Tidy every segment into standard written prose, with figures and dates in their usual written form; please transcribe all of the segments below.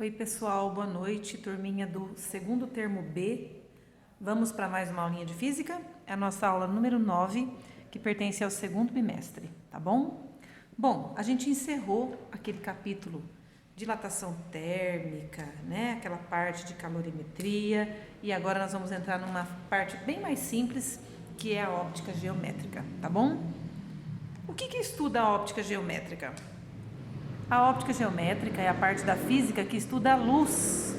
Oi pessoal, boa noite, turminha do segundo termo B. Vamos para mais uma aulinha de física, é a nossa aula número 9, que pertence ao segundo bimestre, tá bom? Bom, a gente encerrou aquele capítulo de dilatação térmica, né? Aquela parte de calorimetria, e agora nós vamos entrar numa parte bem mais simples, que é a óptica geométrica, tá bom? O que estuda a óptica geométrica? A óptica geométrica é a parte da física que estuda a luz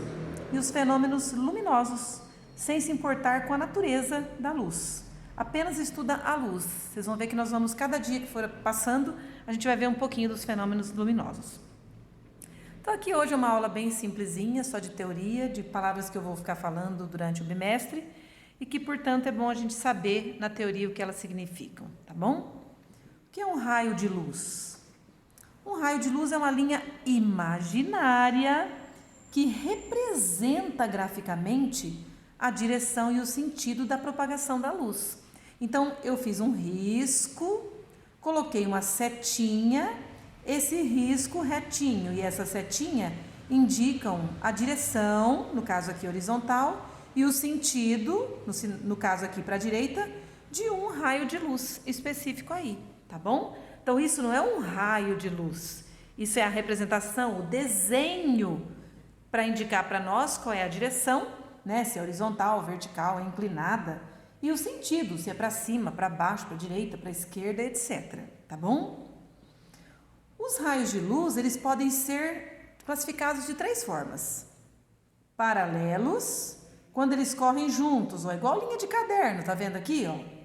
e os fenômenos luminosos, sem se importar com a natureza da luz. Apenas estuda a luz. Vocês vão ver que nós vamos, cada dia que for passando, a gente vai ver um pouquinho dos fenômenos luminosos. Então aqui hoje é uma aula bem simplesinha, só de teoria, de palavras que eu vou ficar falando durante o bimestre e que, portanto, é bom a gente saber na teoria o que elas significam, tá bom? O que é um raio de luz? Um raio de luz é uma linha imaginária que representa graficamente a direção e o sentido da propagação da luz. Então, eu fiz um risco, coloquei uma setinha, esse risco retinho e essa setinha indicam a direção, no caso aqui horizontal, e o sentido, no caso aqui para a direita, de um raio de luz específico aí, tá bom? Então, isso não é um raio de luz, isso é a representação, o desenho para indicar para nós qual é a direção, né? Se é horizontal, vertical, inclinada, e o sentido, se é para cima, para baixo, para direita, para esquerda, etc. Tá bom? Os raios de luz, eles podem ser classificados de 3 formas. Paralelos, quando eles correm juntos, ó, igual linha de caderno, tá vendo aqui, ó?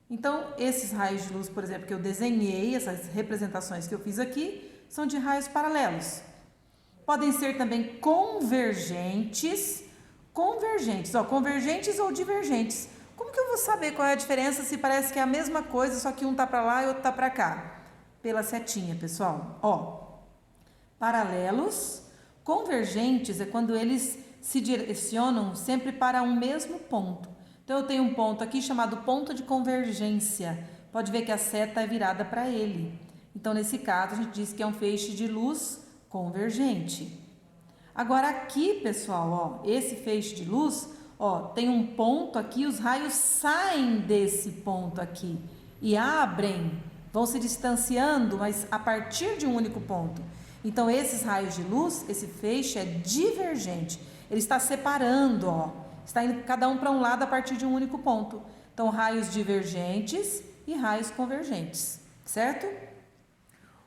Então, esses raios de luz, por exemplo, que eu desenhei, essas representações que eu fiz aqui, são de raios paralelos. Podem ser também convergentes, convergentes ou divergentes. Como que eu vou saber qual é a diferença se parece que é a mesma coisa, só que um tá para lá e outro tá para cá? Pela setinha, pessoal. Ó, paralelos, convergentes é quando eles se direcionam sempre para um mesmo ponto. Então, eu tenho um ponto aqui chamado ponto de convergência. Pode ver que a seta é virada para ele. Então, nesse caso, a gente diz que é um feixe de luz convergente. Agora, aqui, pessoal, ó, esse feixe de luz, ó, tem um ponto aqui, os raios saem desse ponto aqui e abrem, vão se distanciando, mas a partir de um único ponto. Então, esses raios de luz, esse feixe é divergente. Ele está separando, ó. Está indo cada um para um lado a partir de um único ponto. Então, raios divergentes e raios convergentes, certo?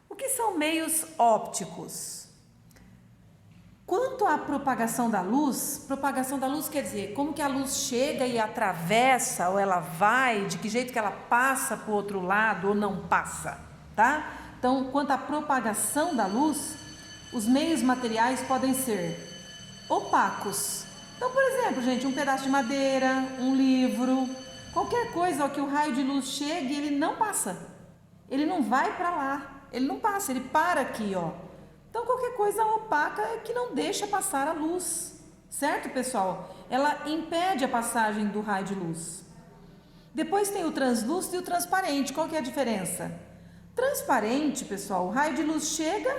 O que são meios ópticos? Quanto à propagação da luz quer dizer como que a luz chega e atravessa, ou ela vai, de que jeito que ela passa para o outro lado ou não passa, tá? Então, quanto à propagação da luz, os meios materiais podem ser opacos. Então, por exemplo, gente, um pedaço de madeira, um livro, qualquer coisa ó, que o raio de luz chegue, ele não passa. Ele não vai para lá, ele não passa, ele para aqui, ó. Então, qualquer coisa opaca é que não deixa passar a luz, certo, pessoal? Ela impede a passagem do raio de luz. Depois tem o translúcido e o transparente. Qual que é a diferença? Transparente, pessoal, o raio de luz chega,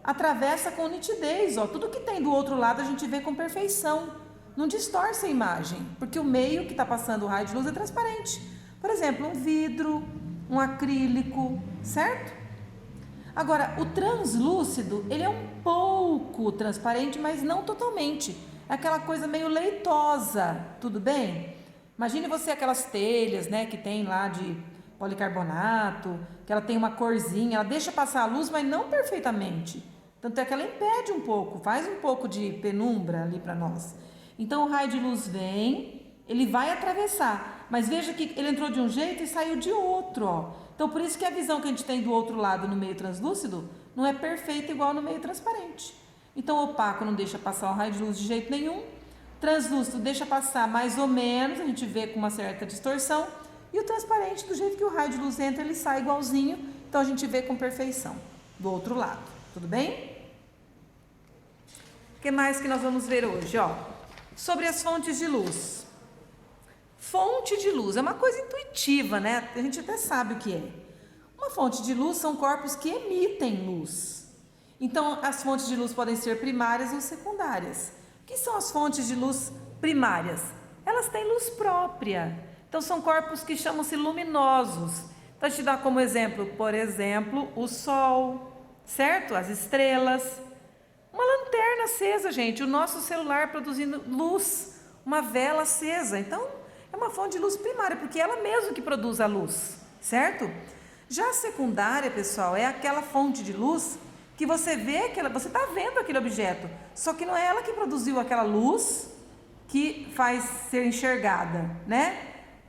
atravessa com nitidez, ó. Tudo que tem do outro lado a gente vê com perfeição. Não distorce a imagem, porque o meio que está passando o raio de luz é transparente. Por exemplo, um vidro, um acrílico, certo? Agora, o translúcido, ele é um pouco transparente, mas não totalmente. É aquela coisa meio leitosa, tudo bem? Imagine você aquelas telhas, né, que tem lá de policarbonato, que ela tem uma corzinha, ela deixa passar a luz, mas não perfeitamente. Tanto é que ela impede um pouco, faz um pouco de penumbra ali para nós. Então, o raio de luz vem, ele vai atravessar, mas veja que ele entrou de um jeito e saiu de outro, ó. Então, por isso que a visão que a gente tem do outro lado no meio translúcido não é perfeita igual no meio transparente. Então, o opaco não deixa passar o raio de luz de jeito nenhum, translúcido deixa passar mais ou menos, a gente vê com uma certa distorção, e o transparente, do jeito que o raio de luz entra, ele sai igualzinho, então a gente vê com perfeição do outro lado, tudo bem? O que mais que nós vamos ver hoje, ó? Sobre as fontes de luz. Fonte de luz é uma coisa intuitiva, né? A gente até sabe o que é. Uma fonte de luz são corpos que emitem luz. Então, as fontes de luz podem ser primárias ou secundárias. O que são as fontes de luz primárias? Elas têm luz própria. Então, são corpos que chamam-se luminosos. Então, a gente dá como exemplo, por exemplo, o Sol, certo? As estrelas. Uma lanterna acesa, gente. O nosso celular produzindo luz. Uma vela acesa. Então, é uma fonte de luz primária, porque ela mesma que produz a luz, certo? Já a secundária, pessoal, é aquela fonte de luz que você vê, você está vendo aquele objeto, só que não é ela que produziu aquela luz que faz ser enxergada, né?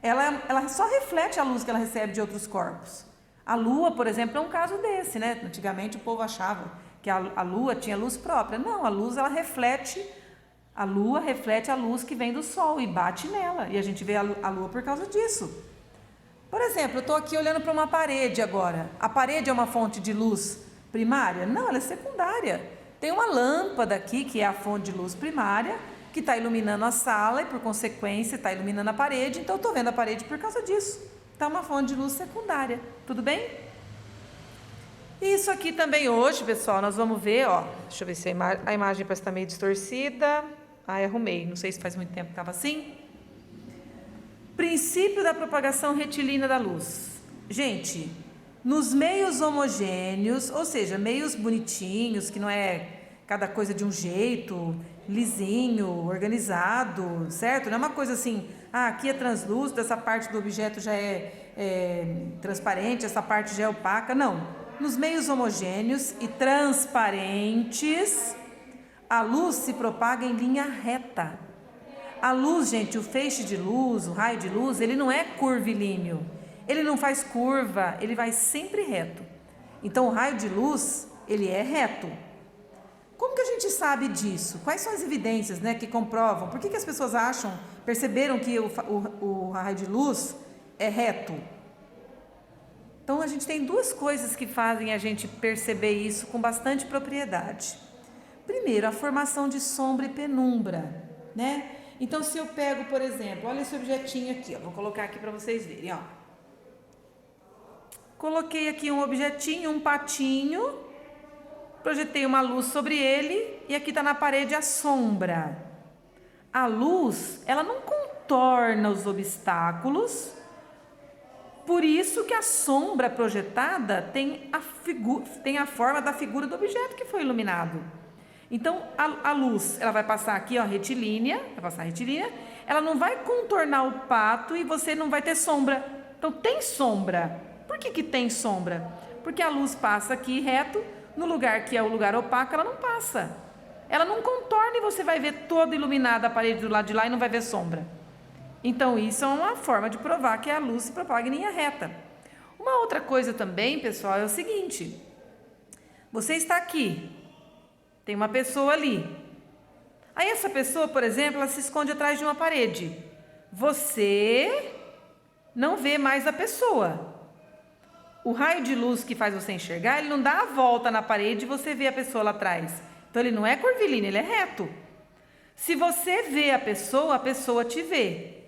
Ela só reflete a luz que ela recebe de outros corpos. A Lua, por exemplo, é um caso desse, né? Antigamente o povo achava que a Lua tinha luz própria. Não, a Lua reflete a luz que vem do Sol e bate nela. E a gente vê a Lua por causa disso. Por exemplo, eu estou aqui olhando para uma parede agora. A parede é uma fonte de luz primária? Não, ela é secundária. Tem uma lâmpada aqui, que é a fonte de luz primária, que está iluminando a sala e, por consequência, está iluminando a parede. Então, eu estou vendo a parede por causa disso. Então, é uma fonte de luz secundária. Tudo bem? Isso aqui também hoje, pessoal, nós vamos ver, ó. Deixa eu ver se a imagem parece estar meio distorcida. Arrumei. Não sei se faz muito tempo que estava assim. Princípio da propagação retilínea da luz. Gente, nos meios homogêneos, ou seja, meios bonitinhos, que não é cada coisa de um jeito, lisinho, organizado, certo? Não é uma coisa assim, aqui é translúcido, essa parte do objeto já é transparente, essa parte já é opaca. Não. Nos meios homogêneos e transparentes, a luz se propaga em linha reta. A luz, gente, o feixe de luz, o raio de luz, ele não é curvilíneo. Ele não faz curva, ele vai sempre reto. Então, o raio de luz, ele é reto. Como que a gente sabe disso? Quais são as evidências, né, que comprovam? Por que as pessoas perceberam que o raio de luz é reto? Então, a gente tem duas coisas que fazem a gente perceber isso com bastante propriedade. Primeiro, a formação de sombra e penumbra, né? Então, se eu pego, por exemplo, olha esse objetinho aqui, ó, vou colocar aqui para vocês verem, ó. Coloquei aqui um objetinho, um patinho, projetei uma luz sobre ele e aqui está na parede a sombra. A luz, ela não contorna os obstáculos, por isso que a sombra projetada tem a forma da figura do objeto que foi iluminado. Então, a luz, ela vai passar aqui, ó, retilínea, ela não vai contornar o pato e você não vai ter sombra. Então, tem sombra. Por que tem sombra? Porque a luz passa aqui reto, no lugar que é o lugar opaco, ela não passa. Ela não contorna e você vai ver toda iluminada a parede do lado de lá e não vai ver sombra. Então, isso é uma forma de provar que a luz se propaga em linha reta. Uma outra coisa também, pessoal, é o seguinte. Você está aqui. Tem uma pessoa ali. Aí essa pessoa, por exemplo, ela se esconde atrás de uma parede. Você não vê mais a pessoa. O raio de luz que faz você enxergar, ele não dá a volta na parede e você vê a pessoa lá atrás. Então ele não é curvilíneo, ele é reto. Se você vê a pessoa te vê.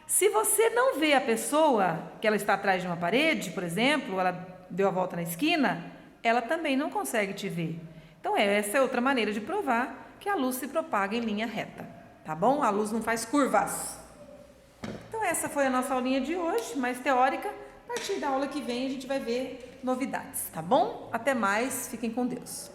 Se você não vê a pessoa, que ela está atrás de uma parede, por exemplo, ela deu a volta na esquina, ela também não consegue te ver. Então, essa é outra maneira de provar que a luz se propaga em linha reta, tá bom? A luz não faz curvas. Então, essa foi a nossa aulinha de hoje, mais teórica. A partir da aula que vem, a gente vai ver novidades, tá bom? Até mais, fiquem com Deus.